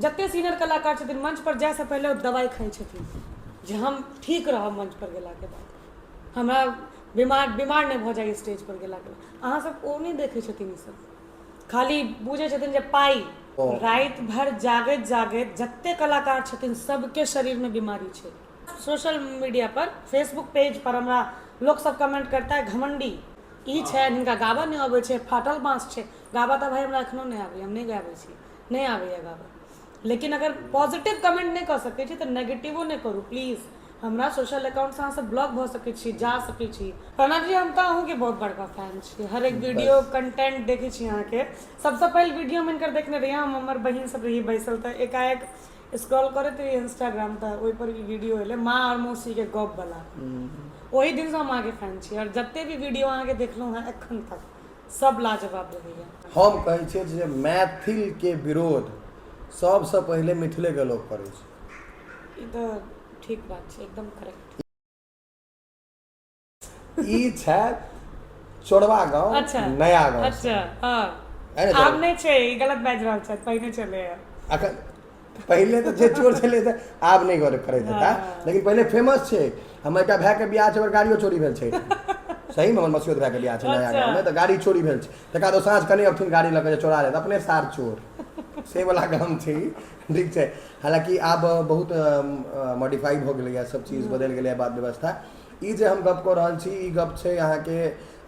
जते सीनियर कलाकार छथिन मंच पर जाए से पहले दवाई खाई छथिन जे हम ठीक रहब मंच पर गेला के बाद, हमरा बीमार नहीं भ जाए स्टेज पर गेला के बाद। अहाँ सब ओ नहीं देखे छथिन ई सब, खाली बुझे छथिन जे पाई। रात भर जागैत जागैत जते कलाकार छथिन सबके शरीर में बीमारी छै। सोशल मीडिया पर फेसबुक पेज पर हमरा लोग सब कमेंट करता है घमंडी ई छै, हिनका गाबऽ नहीं आबै छै, फाटल बाँस छै। गाबऽ तऽ भाई हमरा एखनो नहीं आबै, हम नहीं गाबै छी, नहीं आबैए गाबऽ। लेकिन अगर पॉजिटिव कमेंट नहीं कर सकै छी तऽ नेगेटिवो नहीं करू प्लीज। हमरा सोशल अकाउंट से अहाँ सब ब्लॉक भ सकै छी, जा सकै छी। प्रणव जी हम तऽ अहूँ के बहुत बड़का फैन छी, हर एक वीडियो कंटेंट देखे छी अहाँ के। सबसे पहले वीडियो में इनकर देखने रहिए, हम हमर बहिन सब रही बैसल तऽ एकाएक स्क्रॉल करैत रही इंस्टाग्राम तऽ ओहि पर वीडियो एले माँ और मौसी के गप वाला। वही दिन से हम अहाँ के फैन छी और जते भी वीडियो अहाँ के देखलहुँ हैं एखन तक सब लाजवाब रहैया। हम कहै छियै जे मैथिल के विरोध सबसे पहले मिथिले के लोग करै छै। ई तऽ ठीक बात छै, एकदम करेक्ट। ई छै चोरवा गांव, अच्छा नया गांव। अच्छा हाँ आब नहीं छै, ई गलत बाजि रहल छै, पहिने छलै। अखन पहले तो जे चोर छलै तऽ आब नहीं करैत हेता, लेकिन पहले फेमस छै। हमर एकटा भाई के बियाह छै और गाड़ियो चोरी भेल छै। सही में हमर मसियौत भाई के बियाह छै नया गांव में, तऽ गाड़ी चोरी भेल छै। तकरा तो साँझ कने अबथिन गाड़ी लऽ के चोरा लेत, अपने सार चोर से वाला काम छै। ठीक छै, हालांकि आब बहुत मॉडिफाई भ गेलैया, सब चीज बदलि गेलैया, बात व्यवस्था। ई जे हम गप कऽ रहल छी ई गप छै अहाँ के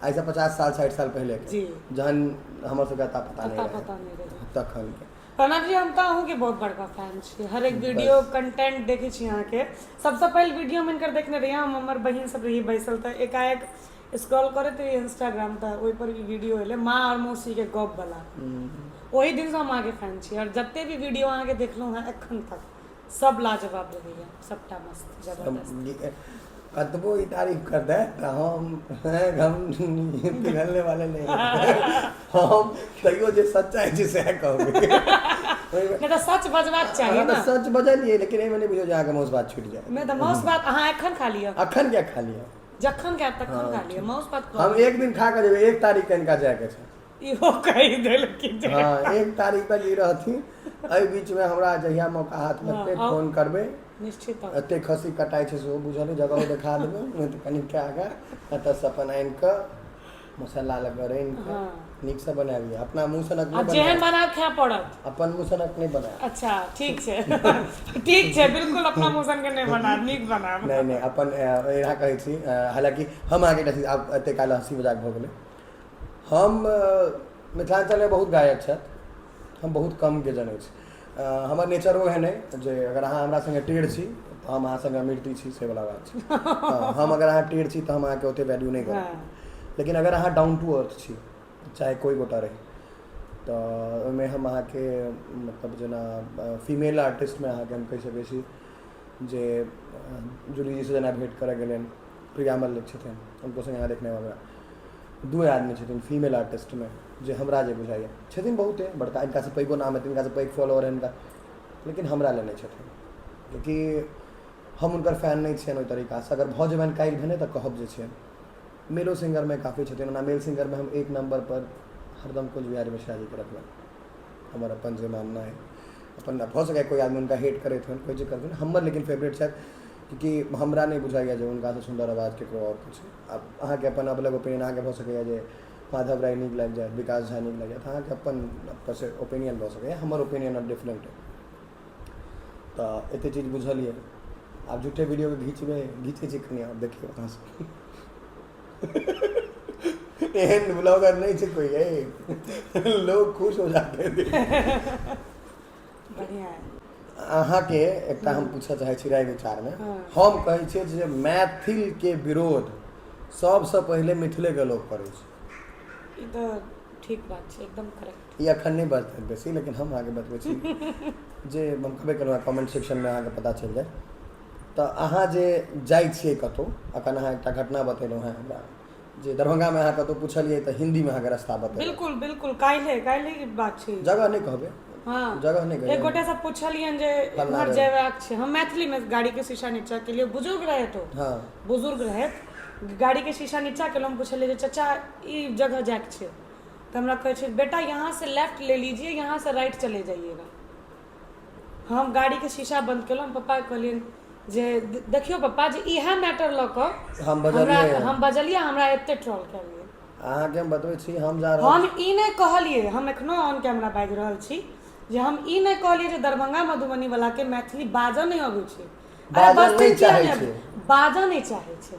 आइसँ 50 साल 60 साल पहले के, जहन हमर सबके पता नहीं रहे तखन के। प्रणव जी हम तऽ अहूँ के बहुत बड़का फैन छी, हर एक वीडियो कंटेंट देखे छी अहाँ के। सबसे पहले वीडियो में इनकर देखने रहिए, हम हमर बहिन सब रही बैसल तऽ एकाएक स्क्रॉल करैत रही इंस्टाग्राम तऽ ओहि पर वीडियो एले माँ और मौसी के गप वाला। वही दिन से हम अहाँ के फैन छी और जते भी वीडियो अहाँ के देखलहुँ हैं एखन तक सब लाजवाब रहैया, सबटा मस्त जबरदस्त। कतबो ई तारीफ कर दे तो हम पिघलने वाले नहीं हम तैयो जे सच्चाई छै सएह कहबै। नहीं तो सच बजबाक चाहिए ना। सच बजलिए, लेकिन एहिमे नहीं बुझियो जे अहाँके मौस भात छूटि जाए। नहीं तो मौस भात अहाँ एखन खा लिअ, अखन क्या खा लिअ, जखन खायब तखन खा लिअ, मौस भात हम एक दिन खा के जेबै, 1 तारीख के इनका जाए के छै। इहो कहि देलखिन जे हाँ 1 तारीख तक ई रहथिन। एहि बीच में हमरा जहिया मौका हाथ में पे फोन करबै, निश्चित एते खसी कटाई छै सेहो बुझल है, जगह देखा देबै, नहीं तो कनि के आगा एतऽ अपन आनि कऽ मसाला लगा रैन कऽ नीक से बना लिअ। अपना मुँह सनक नहीं बनाएब, जेहन बनाएब खाय पड़त, अपन मुँह सनक नहीं बनाएब। अच्छा ठीक छै ठीक छै, बिल्कुल अपना मुँह सन के नहीं बनाएब, नीक बनाएब। नहीं अपन इएह कहै छी। हालांकि हम अहाँके एकटा चीज आब एते काल हँसी मजाक भऽ गेलै, हम मिथिलांचल में बहुत गायक छथि, हम बहुत कम के जनै छी। हमर नेचर ओहन है जे अगर अहाँ हमरा संगे टेढ़ छी तऽ हम अहाँ संगे मिर्ती छी, से वाला बात छै। हम अगर अहाँ टेढ़ छी तऽ हम अहाँके ओते वैल्यू नहीं करब, लेकिन अगर अहाँ डाउन टू अर्थ छी, चाहे कोई गोटा रही, तऽ ओहिमे हम अहाँके मतलब जेना फीमेल आर्टिस्ट में अहाँके हम कहि सकै छी जे जूली जी से जेना भेंट करऽ गेलनि, प्रिया मल्लिक छथिन, उनको संगे यहाँ देखने वाला 2 आदमी छथिन फीमेल आर्टिस्ट में जे हमरा जे बुझाइए छथिन बहुते बड़का, इनका से पैघो नाम है, इनका से पैघ फॉलोअर है इनका, लेकिन हमरा ले नहीं छथिन, क्योंकि हम उनकर फैन नहीं छियनि ओहि तरीकासँ। अगर भऽ जेबनि काल्हि भेने तऽ कहब जे छियनि। मेलो सिंगर में काफ़ी छथिन, ओना मेल सिंगर में हम 1 नंबर पर हरदम कुछ बिहारी मिश्रा जी के रखबनि, हमर अपन जे मानना है। अपन भऽ सकै कोई आदमी उनका हेट करैत होइ, कोई जे करथिन, हमर लेकिन फेवरेट छथि, क्योंकि हमरा नहीं बुझाइए जे हुनकासँ सुंदर आवाज ककरो आओर किछु। आब अहाँके अपन अलग ओपिनियन अहाँके भऽ सकैए जे माधव राय नीक लागि जाए, विकास झा नीक लागि जाए, अहाँके अपन ओपिनियन भऽ सकैए, हमर ओपिनियन डिफरेंट है। तऽ एते चीज बुझलिए, आब झूठे वीडियो के घींचे छी कनि, आप देखिए वहाँ से एहन ब्लॉगर नहीं छै कोई है, लोग खुश हो जाते हैं। बढ़िया है। अहाँ के एकटा हम पूछऽ चाहै छी राय विचार में, हम कहै छियै जे मैथिल के विरोध सबसे पहले मिथिले के लोग करै छै। ई तऽ ठीक बात छै, एकदम करेक्ट। ई अखन नहीं बजतै बेसी, लेकिन हम अहाँके बतबै छी जे हम कहबे केलहुँ कमेंट सेक्शन में अहाँके पता चलि जाए। तऽ अहाँ जे जाइ छियै कतहु, अखन अहाँ एकटा घटना बतेलहुँ हैं हमरा, जे दरभंगा में अहाँ कतहु पूछलिए तऽ हिंदी में अहाँके रास्ता बतेलहुँ। बिल्कुल बिल्कुल, काल्हि की बात छै, जगह नहीं कहबै, हाँ जगह नहीं कहबै। एक गोटे से पूछलियन जे इम्हर जेबाक छै, हम मैथिली में गाड़ी के शीशा नीचा के लिए, बुजुर्ग रहे तो बुजुर्ग रहे, गाड़ी के शीशा नीचा केलहुँ, हम पूछलिए जे चाचा ई जगह जाके छै, तो हमरा कहै छै बेटा यहाँ से लेफ्ट ले लीजिए, यहाँ से राइट चले जाइएगा। हम गाड़ी के शीशा बंद केलहुँ पप्पा के कहलियनि जे देखियो पप्पा जे इएह मैटर लऽ कऽ हम बजलिए हमरा एते ट्रोल करिए। अहाँके हम बतबै छी हम जा रहल हम ई नहि कहलिए, हम एखनो ऑन कैमरा बाजि रहल छी जे हम ई नहि कहलिए जे दरभंगा मधुबनी वाला के मैथिली बाजऽ नहि अबै छै, बाजऽ नहि चाहै छै, बाजऽ नहि चाहै छै,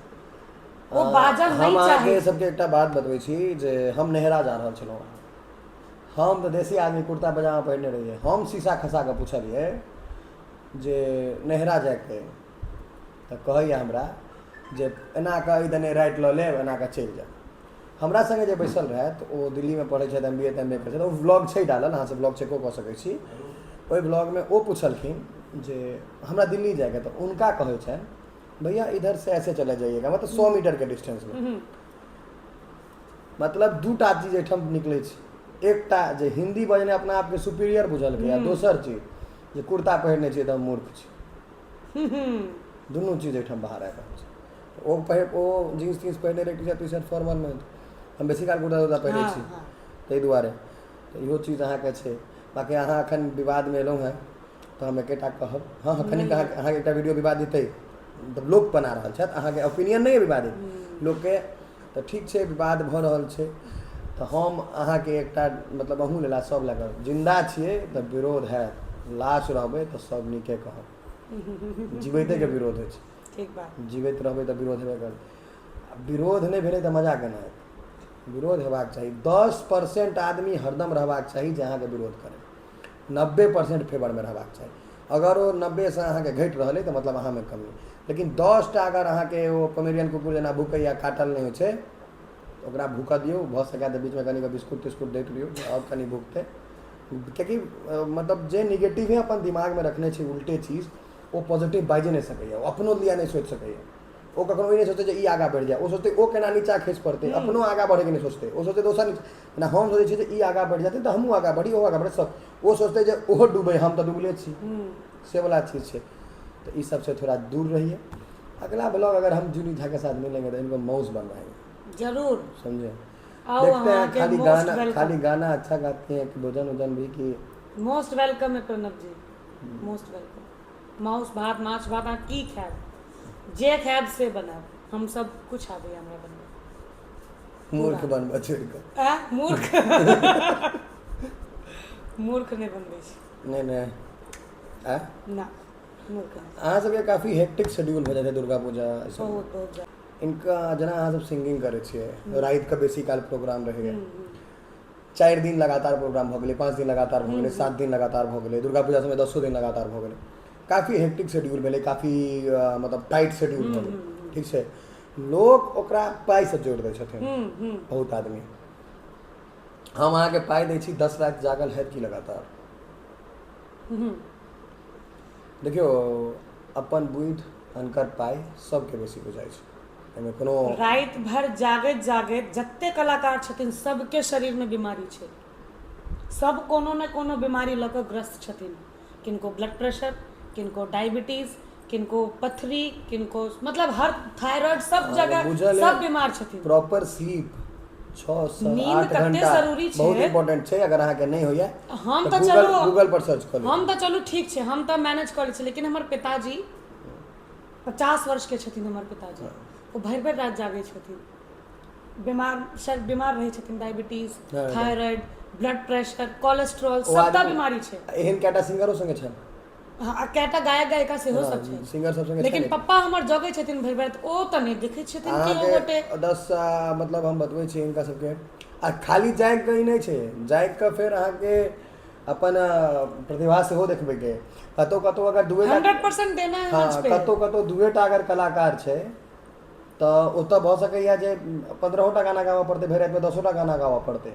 ओ बाजऽ नहि हम चाहै अहाँके सबके एकटा बात बतबै छी जे हम नहरा जा रहल छलहुँ, हम तऽ देसी आदमी कुर्ता पजामा पहिरने रहिए, हम शीशा खसा कऽ पूछलिए जे नहरा जाके तऽ कहैया हमरा जे एना कऽ ई दने राइट लऽ लेब, एना कऽ चलि जायब। हमरा संगे जे बैसल रहथि ओ दिल्लीमे पढ़ै छथि, MBA करै छथि, ओ व्लॉग छै डालल, अहाँसँ व्लॉग चेको कऽ सकै छी। ओहि व्लॉगमे ओ पूछलखिन जे हमरा दिल्ली जाएगा, तऽ उनका कहै छनि भैया इधर से ऐसे चले जाइएगा, मतलब 100 मीटर के डिस्टेंस में, मतलब दूटा चीज एहिठाम निकलै छै, एकटा जे हिंदी बजने अपना आपके सुपीरियर बुझलकै, आ दोसर चीज जे कुर्ता पहिरने छै एकदम मूर्ख छै। दुनू चीज एहिठाम बाहर आबि रहल छै। ओ जीन्स तीन्स पहिरने रहै, टी शर्ट फॉर्मलमे, हम बेसी काल कुर्ता तुर्ता पहिरै छी ताहि दुआरे, तऽ इहो चीज अहाँके छै। बाँकी अहाँ एखन विवादमे एलहुँ हेँ तऽ हम एकेटा कहब, हाँ कनिक अहाँके एकटा वीडियो विवादित अइ, मतलब लोक बना रहल छथि, अहाँके ओपिनियन नहि अइ विवादित लोकके, तऽ ठीक छै विवाद भऽ रहल छै, तऽ हम अहाँके एकटा मतलब अहूँ लेला सब लए जिन्दा छियै तऽ विरोध हैत, लाश रहबै तऽ सब नीके कहब, जीवैतेके विरोध होइ छै, ठीक बात, जीवैत रहबै तऽ विरोध हेबे करतै, विरोध नहि भेलै तऽ मजा केना हेतै, विरोध हेबाक चाही। 10% आदमी हरदम रहबाक चाही जे अहाँके विरोध करे, 90% फेवरमे रहबाक चाही। अगर ओ 90 से अहाँके घटि रहल अइ तऽ मतलब अहाँमे कमी, लेकिन 10टा अगर अहाँके ओ पोमेरियन कुकुर जेना भूकैया काटल नहि होइ छै, ओकरा भूकऽ दियौ, भऽ सकै तऽ बीचमे कनि बिस्कुट तिस्कुट दैत रहियौ आओर कनि भूकतै, कियाकि मतलब जे निगेटिवे अपन दिमागमे रखने छै उल्टे चीज, ओ पॉजिटिव बाजि नहि सकैए, ओ अपनो लिए नहि सोचि सकैए, ओ कखनो ई नहि सोचतै जे ई आगाँ बढ़ि जाए, ओ सोचतै ओ केना नीचाँ खसि पड़तै, अपनो आगाँ बढ़ैके नहि सोचतै, ओ सोचतै दोसर जेना हम सोचै छियै जे ई आगाँ बढ़ि जेतै तऽ हमहूँ आगाँ बढ़ी, ओ आगाँ बढ़ै, सब ओ सोचतै जे ओहो डूबै, हम तऽ डूबले छी, से वाला चीज छै। तो इस सबसे थोड़ा दूर रहिए। अगला ब्लॉग अगर हम जूली झा के साथ मिलेंगे तो इनको मौज बन रहेंगे, जरूर समझे। आओ, देखते हैं खाली गाना अच्छा गाते हैं कि भोजन वोजन भी कि मोस्ट वेलकम है प्रणव जी, मोस्ट वेलकम। माउस भात माछ भात अहाँ की खायब, जे खायब से बनायब, हम सब कुछ आबैए हमरा बनबऽ, मूर्ख बनबऽ छोड़ि कऽ, मूर्ख मूर्ख नहीं बनबै छी, नहीं ना मूर्ख नहीं। अहाँ सबके काफी हेक्टिक शेड्यूल भऽ जाइ छै दुर्गा पूजा, बहुत बहुत इनका जेना अहाँ सब सिंगिंग करै छियै, राति के बेसी काल प्रोग्राम रहैए, 4 दिन लगातार प्रोग्राम भऽ गेलै, 5 दिन लगातार भऽ गेलै, 7 दिन लगातार भऽ गेलै, दुर्गा पूजा समय 10 दिन लगातार भऽ गेलै, काफी हेक्टिक शेड्यूल भेलै, काफी मतलब टाइट शेड्यूल भऽ गेलै, ठीक छै। लोक ओकरा पाइसँ जोड़ि दै छथिन, बहुत आदमी। हम अहाँके पाइ दै छी 10 राति जागल हैत कि लगातार, देखियौ अपन बुद्धि अनकर पाइ सबके बेसी बुझाइ छै, एहिमे कोनो राति भर जागैत जागैत जते कलाकार छथिन सबके शरीरमे बीमारी छै, सब कोनो ने कोनो बीमारी लऽ कऽ ग्रस्त छथिन, किनको ब्लड प्रेशर, किनको डायबिटीज, किनको पथरी, किनको मतलब हर थायराइड, सब जगह सब बीमार छथिन। प्रॉपर स्लीप 6-8 कते घंटा जरूरी छै, बहुत इंपॉर्टेंट छै, अगर अहाँके नहीं होइए हम तऽ गूगल पर सर्च करू, हम तऽ चलू ठीक छै, हम तऽ मैनेज करै छी, लेकिन हमर पिताजी 50 वर्ष के छथिन, हमर पिताजी ओ भरि भरि राति जागै छथिन, बीमार रहै छथिन, diabetes, thyroid, blood pressure, cholesterol, सबटा बीमारी छै। एहन कएटा सिंगरो संगे छनि, हाँ कएटा गायक गायिका सेहो सब छै, सिंगर सब संगे, लेकिन पप्पा हमर जगै छथिन भरि भरि, ओ तऽ नहि देखै छथिन कि ओ गोटे 10 मतलब हम बतबै छी हिनका सबके, आ खाली जागि कऽ ही नहीं छै, जागि कऽ फेर अहाँके अपन प्रतिभा सेहो देखबैके, कतौ कतौ अगर 100% देना है मंच पे, कतौ कतौ 2टा अगर कलाकार छै तऽ ओतऽ भऽ सकैए जे 15टा गाना गाबऽ पड़तै, भरि रातिमे 10टा गाना गाबऽ पड़तै,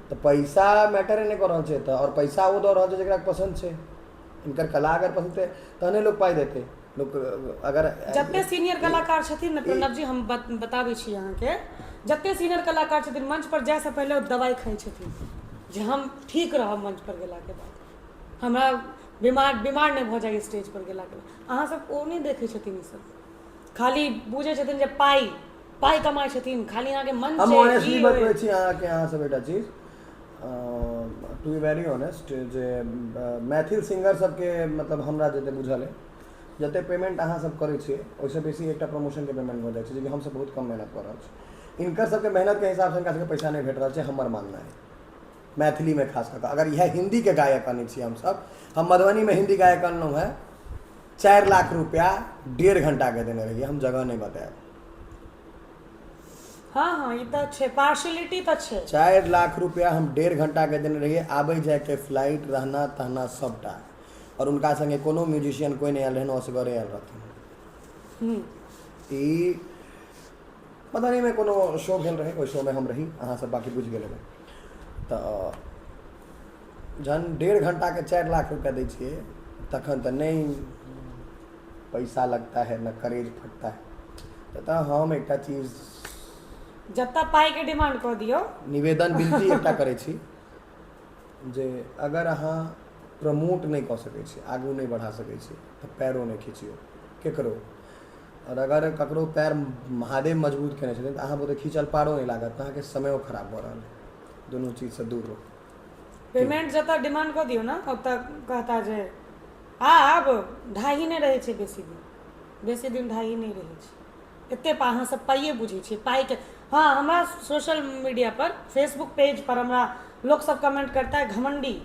तऽ पैसा मैटरे नहि कऽ रहल छै, तऽ और पैसा ओ दऽ रहल छै जकरा पसन्द छै, इनकर कला अगर पसन्द छै तहने लोक पाइ देतै, लोक अगर जते सीनियर कलाकार छथिन ने प्रणव जी, हम बताबै छी अहाँके, जते सीनियर कलाकार छथिन मंच पर जायसँ पहिले ओ दवाई खाइ छथिन जे हम ठीक रहब मंच पर गेलाके बाद, हमरा बीमार नहीं भऽ जाइए स्टेज पर गेलाके बाद। अहाँ सब ओ नहीं देखै छथिन, ई सब खाली बुझै छथिन जे पाइ कमाइ छथिन, खाली अहाँके मंच हम ऑनेस्टली बतबै छी अहाँके, अहाँ सब एकटा चीज टू बी वेरी ऑनेस्ट जे मैथिल सिंगर सबके मतलब हमरा जते बुझल है जते पेमेंट अहाँ सब करै छियै ओहिसँ बेसी एकटा प्रमोशन के पेमेंट भऽ जाइ छै, जेकि हमसब बहुत कम मेहनत कऽ रहल छी। इनकर सबके मेहनत के हिसाब से इनका सबके पैसा नहीं भेट रहल छै, हमर मानना है। मैथिली में खास करके अगर यह हिंदी के गायक आने छी हम मधुबनी में हिंदी गायक अनलहुँ है 4 लाख रुपया 1.5 घंटा के देने रहिए, हम जगह नहीं बतायब। हाँ हाँ ये तो छे, पार्शलिटी तो छे। 4 लाख रुपया हम 1.5 घंटा के देने रहिए, आबे जाए के फ्लाइट रहना तहना सबटा, और उनका संगे कोनो म्यूजिशियन कोई नहीं आयल रहन, असगरे आयल रहथिन। ई पता नहीं मैं कोनो शो भेल रहे, ओहि शो में हम रही, अहाँ सब बाकी बुझ गेल हेबै। तो जहन 1.5 घंटा के 4 लाख रुपया दै छियै तखन तऽ नहीं पैसा लगता है न करेज फटता है। तो हम एकटा चीज जत्ता पाई के डिमांड कऽ दियौ, निवेदन विनती एकटा करै छी जे अगर अहाँ प्रमोट नहीं कऽ सकै छी, आगू नहीं बढ़ा सकै छी, तो पैरो नहीं खींचियो केकरो। और अगर ककरो पैर महादेव मजबूत केने छथिन तऽ अहाँ बोलते खींचल पारो नहीं लागत, तऽ अहाँके समयो खराब भऽ रहल है। दोनों चीज से दूर रहो। पेमेंट जत्ता डिमांड कऽ दियौ ना, ओतऽ कहता जे आब ढाई नहीं रहे छै बेसी दिन ढाई नहीं रहे छै। एते अहाँ सब पाइए बुझै छियै, पाई के। हाँ हमरा सोशल मीडिया पर फेसबुक पेज पर हमरा लोग सब कमेंट करता है घमंडी,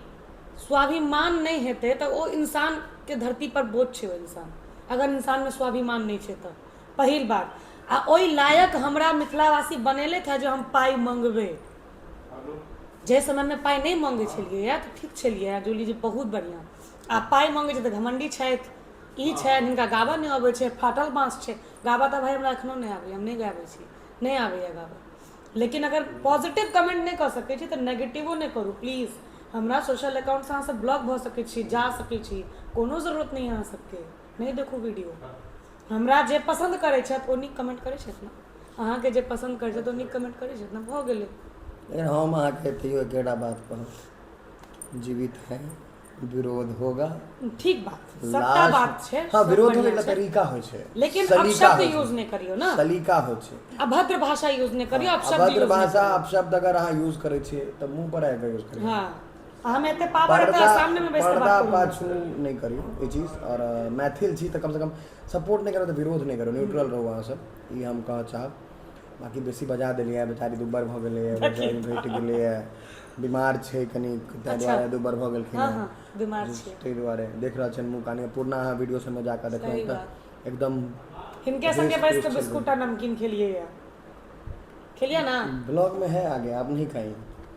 स्वाभिमान नहीं हेते तो वो इंसान के धरती पर बोझ छै। वो इंसान अगर इंसान में स्वाभिमान नहीं छै तो पहिल बात आ ओई लायक हमरा मिथिलावासी बनेले था जो हम पाई मंगबे। जे समय में पाई नहीं मांगे छलिए या तो ठीक छलिए या जोली जी बहुत बढ़िया, आ पाई मांगे तो घमंडी छथि, ई छै हिनका गाबऽ नहीं अबै छै, फाटल बाँस छै। गाबऽ तऽ भाई हमरा एखनो नहीं आबै, हम नहीं गाबै छी, नहीं आबैया गाबऽ। लेकिन अगर पॉजिटिव कमेंट नहीं कर सकै छी तो नेगेटिवो नहीं करू प्लीज। हमरा सोशल अकाउंट से अहाँ सब ब्लॉक भऽ सकै छी, जा सकै छी, कोनो जरूरत नहीं है अहाँ सबके। नहीं देखू वीडियो, हमरा जे पसंद करै छथि ओ नीक कमेंट करै छथि ना, अहाँके जे पसंद करै छथि ओ नीक कमेंट करै छथि ना, भऽ गेलै। लेकिन हम अहाँके तैयो एकेटा बात कहब, जीवित है विरोध होगा। ठीक बात, सबटा बात छै। हाँ, सब विरोध बढ़िया होने छै। तरीका होइ छै, लेकिन सलीका अपशब्द होइ छै। यूज नहीं करियो ना, सलीका होइ छै। अभद्र भाषा यूज नहीं करियो, अपशब्द अभद्र यूज नहीं भाषा करियो। अपशब्द अगर अहाँ यूज करै छियै तऽ मुंह पर आबि यूज करियो। हाँ हम एते पावर है तो सामने में बैठ के पर्दा बात करूँ। पाछू नहीं करियो ये चीज। और मैथिल छी तऽ कम से कम सपोर्ट नहीं करो तो विरोध नहीं करो, न्यूट्रल रहो अहाँ सब, ई हम कह चाहब। बाकी बेसी बजा देलियै, बेचारी दुब्बर भऽ गेलै, वजन घटि गेलै, बीमार छै कनी ताहि दुआरे दुब्बर भऽ गेलखिन। हाँ हाँ बीमार छियै ताहि दुआरे देख रहल छियनि मुँह कानी पूर्णा, अहाँ वीडियो सबमे जाकऽ देखलहुँ सही तऽ एकदम हिनके संगे बैठ के बिस्कुट और नमकीन खेलिए या खेलिए ना, ब्लॉग में है आगे, आप नहीं खाई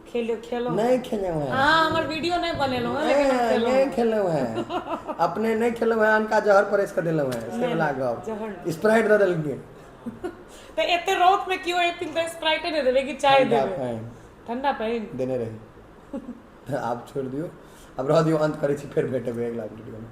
खेलो नहीं खेले हुए हैं। हाँ हमार वीडियो नहीं बनेलो है, लेकिन हम खेलो नहीं खेले हुए हैं, अपने नहीं खेले हुए हैं, उनका जहर परेश कर दिले हुए हैं, से लागब जहर स्प्राइट दे देलके। तो एते रात में क्यों एक दिन तो स्प्राइट नहीं देबे कि चाय देबे, ठंडा पानी देने रही। आप छोड़ दियो, अब रह दियो, अंत करै छी, फिर भेटबै अगला वीडियो में।